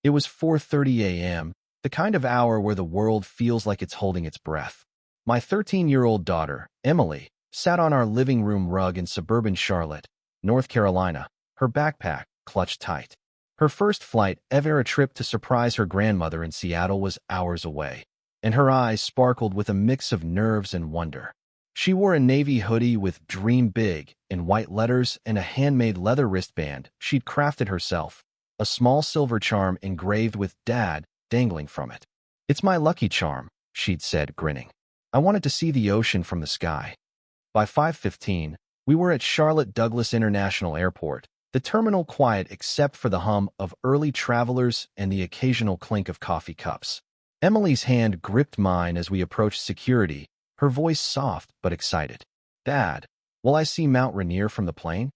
It was 4:30 a.m., the kind of hour where the world feels like it's holding its breath. My 13-year-old daughter, Emily, sat on our living room rug in suburban Charlotte, North Carolina, her backpack clutched tight. Her first flight ever, a trip to surprise her grandmother in Seattle, was hours away, and her eyes sparkled with a mix of nerves and wonder. She wore a navy hoodie with "Dream Big" in white letters and a handmade leather wristband she'd crafted herself, a small silver charm engraved with "Dad" dangling from it. "It's my lucky charm," she'd said, grinning. "I wanted to see the ocean from the sky." By 5:15, we were at Charlotte Douglas International Airport, the terminal quiet except for the hum of early travelers and the occasional clink of coffee cups. Emily's hand gripped mine as we approached security, her voice soft but excited. "Dad, will I see Mount Rainier from the plane?"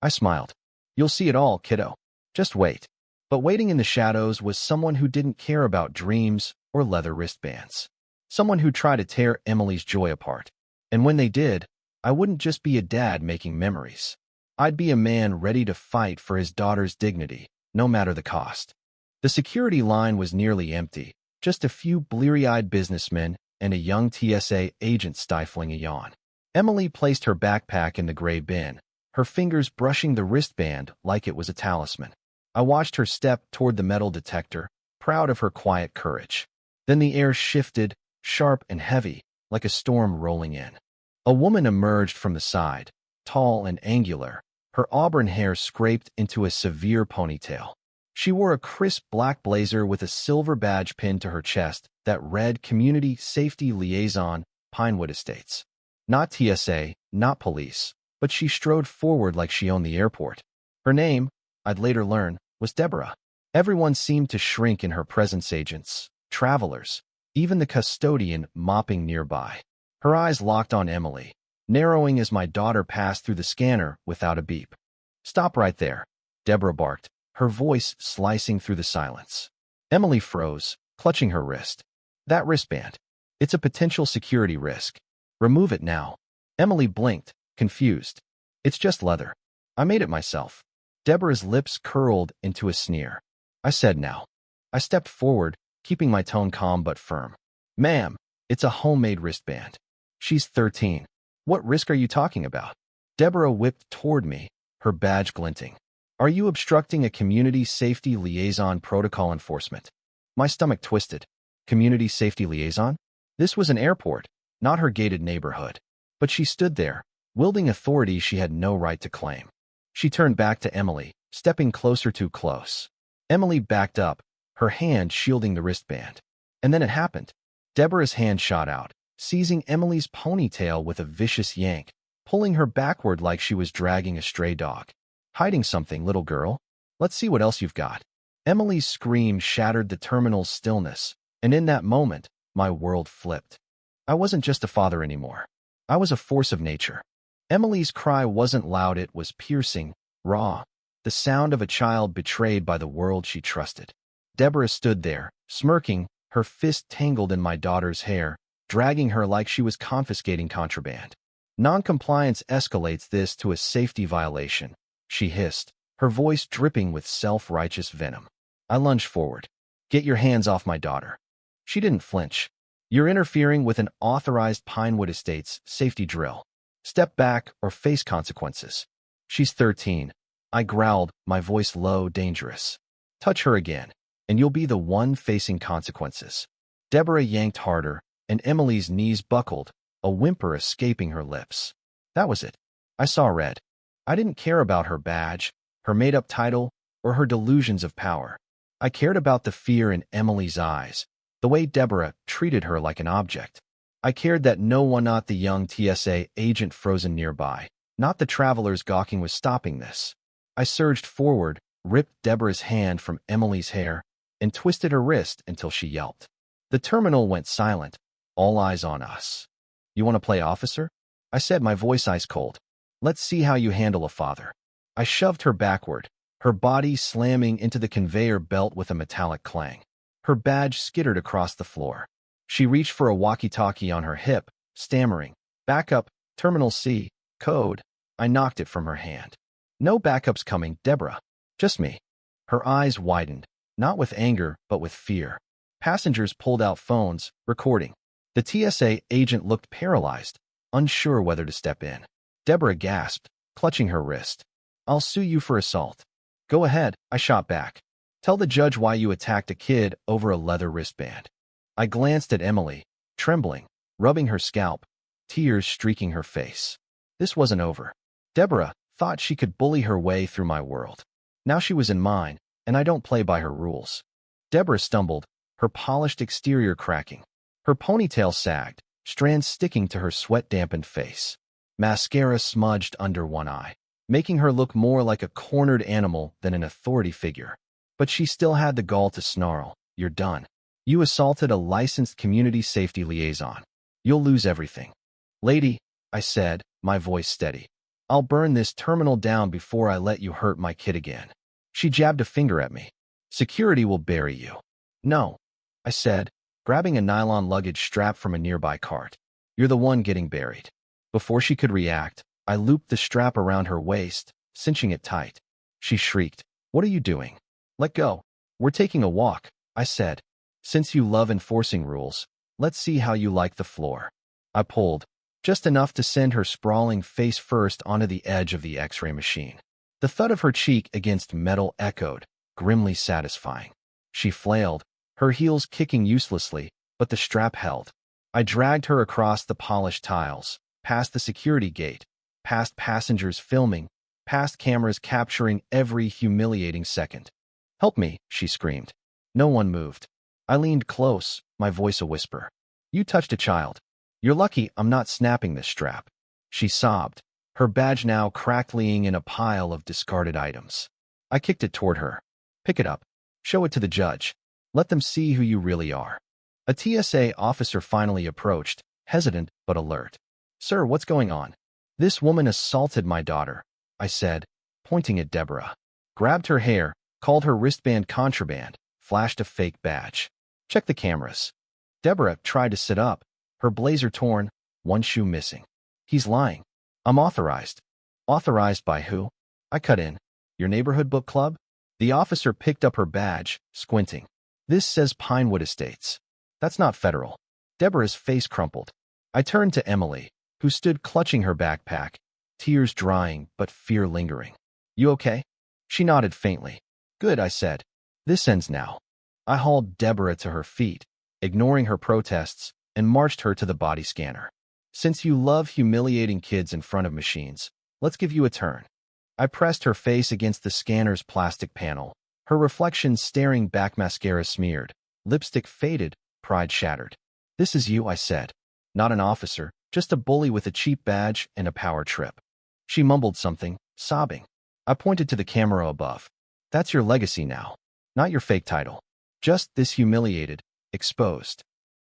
I smiled. "You'll see it all, kiddo. Just wait." But waiting in the shadows was someone who didn't care about dreams or leather wristbands. Someone who'd try to tear Emily's joy apart. And when they did, I wouldn't just be a dad making memories. I'd be a man ready to fight for his daughter's dignity, no matter the cost. The security line was nearly empty, just a few bleary-eyed businessmen and a young TSA agent stifling a yawn. Emily placed her backpack in the gray bin, her fingers brushing the wristband like it was a talisman. I watched her step toward the metal detector, proud of her quiet courage. Then the air shifted, sharp and heavy, like a storm rolling in. A woman emerged from the side, tall and angular, her auburn hair scraped into a severe ponytail. She wore a crisp black blazer with a silver badge pinned to her chest that read Community Safety Liaison, Pinewood Estates. Not TSA, not police, but she strode forward like she owned the airport. Her name, I'd later learn, was Deborah. Everyone seemed to shrink in her presence: agents, travelers, even the custodian mopping nearby. Her eyes locked on Emily, narrowing as my daughter passed through the scanner without a beep. "Stop right there," Deborah barked, her voice slicing through the silence. Emily froze, clutching her wrist. "That wristband. It's a potential security risk. Remove it now." Emily blinked, confused. "It's just leather. I made it myself." Deborah's lips curled into a sneer. I said, "Now." I stepped forward, keeping my tone calm but firm. "Ma'am, it's a homemade wristband." "She's 13. What risk are you talking about?" Deborah whipped toward me, her badge glinting. "Are you obstructing a community safety liaison protocol enforcement?" My stomach twisted. Community safety liaison? This was an airport, not her gated neighborhood. But she stood there, wielding authority she had no right to claim. She turned back to Emily, stepping closer, too close. Emily backed up, her hand shielding the wristband. And then it happened. Deborah's hand shot out, seizing Emily's ponytail with a vicious yank, pulling her backward like she was dragging a stray dog. "Hiding something, little girl? Let's see what else you've got." Emily's scream shattered the terminal's stillness, and in that moment, my world flipped. I wasn't just a father anymore. I was a force of nature. Emily's cry wasn't loud, it was piercing, raw, the sound of a child betrayed by the world she trusted. Deborah stood there, smirking, her fist tangled in my daughter's hair, dragging her like she was confiscating contraband. "Noncompliance escalates this to a safety violation," she hissed, her voice dripping with self-righteous venom. I lunged forward. "Get your hands off my daughter." She didn't flinch. "You're interfering with an authorized Pinewood Estates safety drill. Step back or face consequences." "She's 13. I growled, my voice low, dangerous. "Touch her again, and you'll be the one facing consequences." Deborah yanked harder, and Emily's knees buckled, a whimper escaping her lips. That was it. I saw red. I didn't care about her badge, her made-up title, or her delusions of power. I cared about the fear in Emily's eyes, the way Deborah treated her like an object. I cared that no one, not the young TSA agent frozen nearby, not the travelers gawking, was stopping this. I surged forward, ripped Deborah's hand from Emily's hair, and twisted her wrist until she yelped. The terminal went silent, all eyes on us. "You want to play officer?" I said, my voice ice cold. "Let's see how you handle a father." I shoved her backward, her body slamming into the conveyor belt with a metallic clang. Her badge skittered across the floor. She reached for a walkie-talkie on her hip, stammering, "Backup, Terminal C, code." I knocked it from her hand. "No backups coming, Deborah. Just me." Her eyes widened, not with anger, but with fear. Passengers pulled out phones, recording. The TSA agent looked paralyzed, unsure whether to step in. Deborah gasped, clutching her wrist. "I'll sue you for assault." "Go ahead," I shot back. "Tell the judge why you attacked a kid over a leather wristband." I glanced at Emily, trembling, rubbing her scalp, tears streaking her face. This wasn't over. Deborah thought she could bully her way through my world. Now she was in mine, and I don't play by her rules. Deborah stumbled, her polished exterior cracking. Her ponytail sagged, strands sticking to her sweat-dampened face. Mascara smudged under one eye, making her look more like a cornered animal than an authority figure. But she still had the gall to snarl, "You're done. You assaulted a licensed community safety liaison. You'll lose everything." "Lady," I said, my voice steady, "I'll burn this terminal down before I let you hurt my kid again." She jabbed a finger at me. "Security will bury you." "No," I said, grabbing a nylon luggage strap from a nearby cart. "You're the one getting buried." Before she could react, I looped the strap around her waist, cinching it tight. She shrieked, "What are you doing?" "Let go. We're taking a walk," I said. "Since you love enforcing rules, let's see how you like the floor." I pulled, just enough to send her sprawling face first onto the edge of the X-ray machine. The thud of her cheek against metal echoed, grimly satisfying. She flailed, her heels kicking uselessly, but the strap held. I dragged her across the polished tiles, past the security gate, past passengers filming, past cameras capturing every humiliating second. "Help me," she screamed. No one moved. I leaned close, my voice a whisper. "You touched a child. You're lucky I'm not snapping this strap." She sobbed, her badge now crackling in a pile of discarded items. I kicked it toward her. "Pick it up. Show it to the judge. Let them see who you really are." A TSA officer finally approached, hesitant but alert. "Sir, what's going on?" "This woman assaulted my daughter," I said, pointing at Deborah. "Grabbed her hair, called her wristband contraband, flashed a fake badge. Check the cameras." Deborah tried to sit up, her blazer torn, one shoe missing. "He's lying. I'm authorized." "Authorized by who?" I cut in. "Your neighborhood book club?" The officer picked up her badge, squinting. "This says Pinewood Estates. That's not federal." Deborah's face crumpled. I turned to Emily, who stood clutching her backpack, tears drying but fear lingering. "You okay?" She nodded faintly. "Good," I said. "This ends now." I hauled Deborah to her feet, ignoring her protests, and marched her to the body scanner. "Since you love humiliating kids in front of machines, let's give you a turn." I pressed her face against the scanner's plastic panel, her reflection staring back, mascara smeared, lipstick faded, pride shattered. "This is you," I said. "Not an officer, just a bully with a cheap badge and a power trip." She mumbled something, sobbing. I pointed to the camera above. "That's your legacy now. Not your fake title. Just this humiliated, exposed."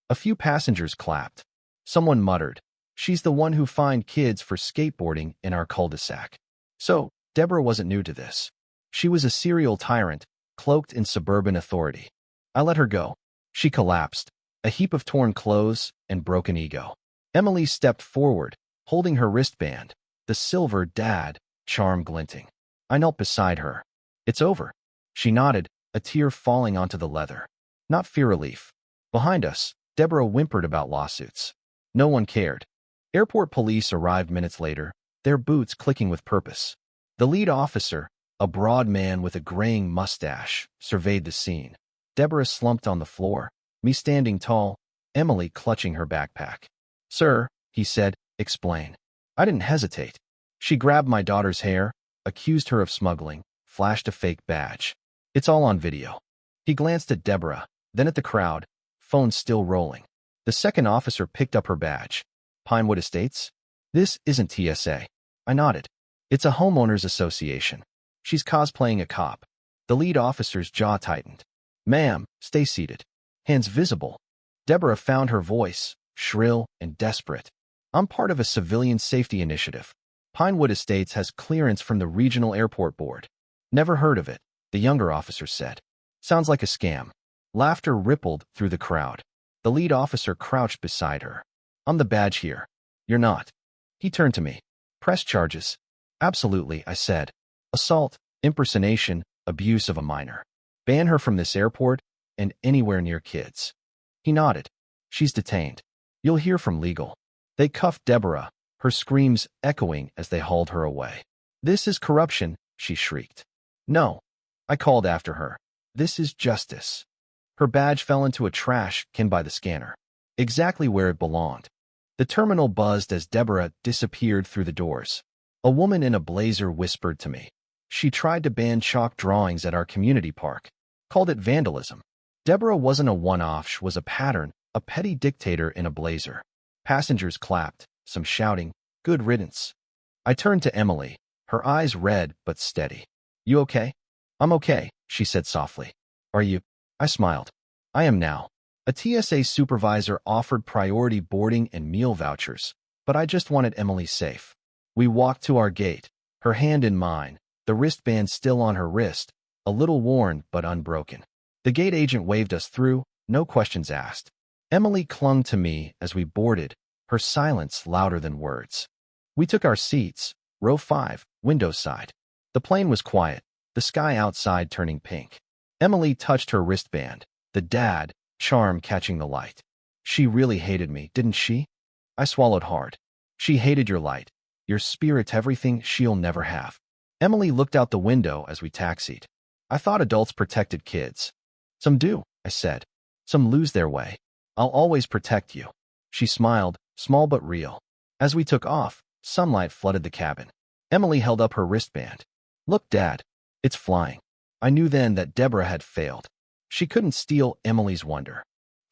A few passengers clapped. Someone muttered, "She's the one who fined kids for skateboarding in our cul-de-sac." So, Deborah wasn't new to this. She was a serial tyrant, cloaked in suburban authority. I let her go. She collapsed, a heap of torn clothes and broken ego. Emily stepped forward, holding her wristband, the silver dad charm glinting. I knelt beside her. "It's over." She nodded, a tear falling onto the leather. Not fear relief. Behind us, Deborah whimpered about lawsuits. No one cared. Airport police arrived minutes later, their boots clicking with purpose. The lead officer, a broad man with a graying mustache, surveyed the scene. Deborah slumped on the floor, me standing tall, Emily clutching her backpack. "Sir," he said, "explain." I didn't hesitate. She grabbed my daughter's hair, accused her of smuggling, flashed a fake badge. "It's all on video." He glanced at Deborah, then at the crowd, phone still rolling. The second officer picked up her badge. "Pinewood Estates?" "This isn't TSA." I nodded. "It's a homeowners association." "She's cosplaying a cop." The lead officer's jaw tightened. "Ma'am, stay seated. Hands visible." Deborah found her voice, shrill and desperate. "I'm part of a civilian safety initiative. Pinewood Estates has clearance from the Regional Airport Board." "Never heard of it," the younger officer said. "Sounds like a scam." Laughter rippled through the crowd. The lead officer crouched beside her. "I'm the badge here. You're not." He turned to me. "Press charges." "Absolutely," I said. "Assault, impersonation, abuse of a minor." Ban her from this airport and anywhere near kids. He nodded. She's detained. You'll hear from legal. They cuffed Deborah, her screams echoing as they hauled her away. This is corruption, she shrieked. No, I called after her. This is justice. Her badge fell into a trash can by the scanner, exactly where it belonged. The terminal buzzed as Deborah disappeared through the doors. A woman in a blazer whispered to me. She tried to ban chalk drawings at our community park, called it vandalism. Deborah wasn't a one-off, she was a pattern, a petty dictator in a blazer. Passengers clapped, some shouting, "Good riddance." I turned to Emily, her eyes red but steady. You okay? I'm okay, she said softly. Are you? I smiled. I am now. A TSA supervisor offered priority boarding and meal vouchers, but I just wanted Emily safe. We walked to our gate, her hand in mine, the wristband still on her wrist, a little worn but unbroken. The gate agent waved us through, no questions asked. Emily clung to me as we boarded, her silence louder than words. We took our seats, row 5, window side. The plane was quiet, the sky outside turning pink. Emily touched her wristband, the dad charm catching the light. She really hated me, didn't she? I swallowed hard. She hated your light, your spirit, everything she'll never have. Emily looked out the window as we taxied. I thought adults protected kids. Some do, I said. Some lose their way. I'll always protect you. She smiled, small but real. As we took off, sunlight flooded the cabin. Emily held up her wristband. Look, Dad. It's flying. I knew then that Deborah had failed. She couldn't steal Emily's wonder.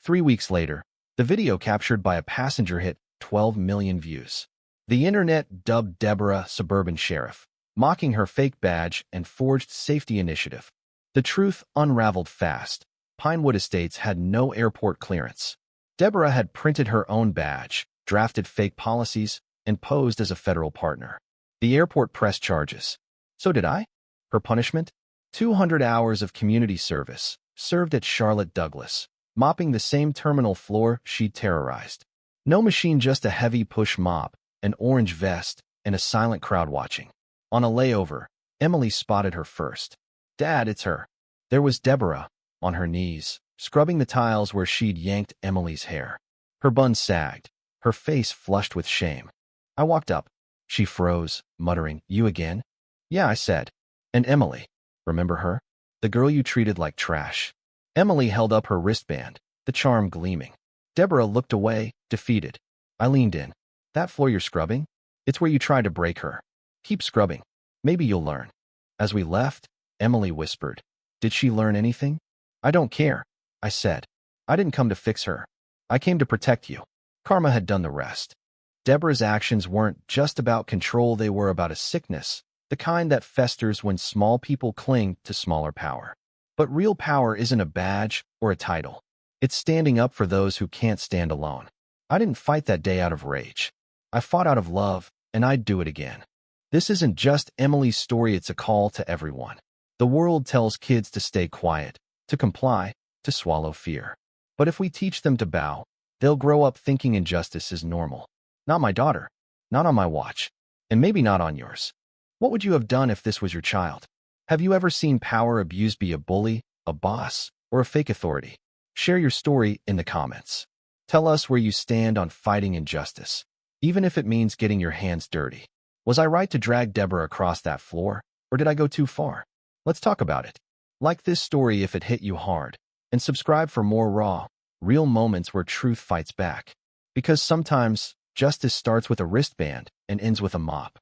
3 weeks later, the video captured by a passenger hit 12 million views. The internet dubbed Deborah Suburban Sheriff, mocking her fake badge and forged safety initiative. The truth unraveled fast. Pinewood Estates had no airport clearance. Deborah had printed her own badge, drafted fake policies, and posed as a federal partner. The airport pressed charges. So did I. Her punishment? 200 hours of community service, served at Charlotte Douglas, mopping the same terminal floor she'd terrorized. No machine, just a heavy push mop, an orange vest, and a silent crowd watching. On a layover, Emily spotted her first. Dad, it's her. There was Deborah, on her knees, scrubbing the tiles where she'd yanked Emily's hair. Her bun sagged, her face flushed with shame. I walked up. She froze, muttering, "You again?" "Yeah," I said. "And Emily. Remember her? The girl you treated like trash." Emily held up her wristband, the charm gleaming. Deborah looked away, defeated. I leaned in. "That floor you're scrubbing? It's where you tried to break her. Keep scrubbing. Maybe you'll learn." As we left, Emily whispered, "Did she learn anything?" "I don't care," I said. "I didn't come to fix her. I came to protect you." Karma had done the rest. Deborah's actions weren't just about control, they were about a sickness, the kind that festers when small people cling to smaller power. But real power isn't a badge or a title. It's standing up for those who can't stand alone. I didn't fight that day out of rage. I fought out of love, and I'd do it again. This isn't just Emily's story, it's a call to everyone. The world tells kids to stay quiet, to comply, to swallow fear. But if we teach them to bow, they'll grow up thinking injustice is normal. Not my daughter, not on my watch, and maybe not on yours. What would you have done if this was your child? Have you ever seen power abused, be a bully, a boss, or a fake authority? Share your story in the comments. Tell us where you stand on fighting injustice, even if it means getting your hands dirty. Was I right to drag Deborah across that floor, or did I go too far? Let's talk about it. Like this story if it hit you hard, and subscribe for more raw, real moments where truth fights back. Because sometimes, justice starts with a wristband and ends with a mop.